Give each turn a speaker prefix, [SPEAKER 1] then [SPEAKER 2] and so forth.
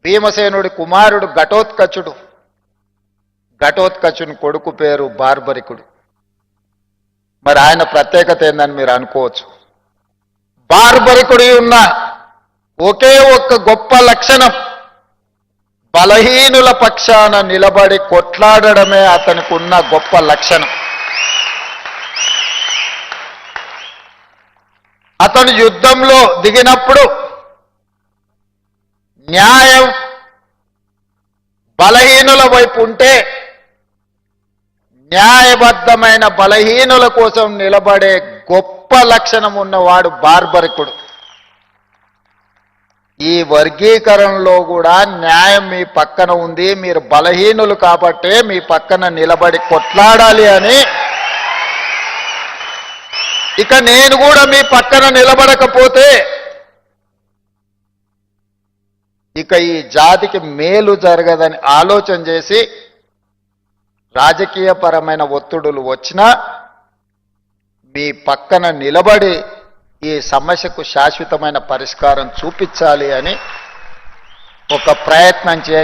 [SPEAKER 1] భీమసేనుడి కుమారుడు ఘటోత్కచుని కొడుకు పేరు బార్బరికుడు. మరి ఆయన ప్రత్యేకత ఏందని మీరు అనుకోవచ్చు. బార్బరికుడి ఉన్న ఒకే ఒక్క గొప్ప లక్షణం, బలహీనుల పక్షాన నిలబడి కొట్లాడడమే అతనికి ఉన్న గొప్ప లక్షణం. అతను యుద్ధంలో దిగినప్పుడు న్యాయం బలహీనుల వైపు ఉంటే న్యాయబద్ధమైన బలహీనుల కోసం నిలబడే గొప్ప లక్షణం ఉన్నవాడు బార్బరికుడు. ఈ వర్గీకరణలో కూడా న్యాయం మీ పక్కన ఉంది, మీరు బలహీనులు కాబట్టే మీ పక్కన నిలబడి కొట్లాడాలి అని. ఇక నేను కూడా మీ పక్కన నిలబడకపోతే ఇక ఈ జాతికి మేలు జరగదని ఆలోచన చేసి రాజకీయపరమైన ఒత్తిడులు వచ్చినా మీ పక్కన నిలబడి ఈ సమస్యకు శాశ్వతమైన పరిష్కారం చూపించాలి అని ఒక ప్రయత్నం చేసి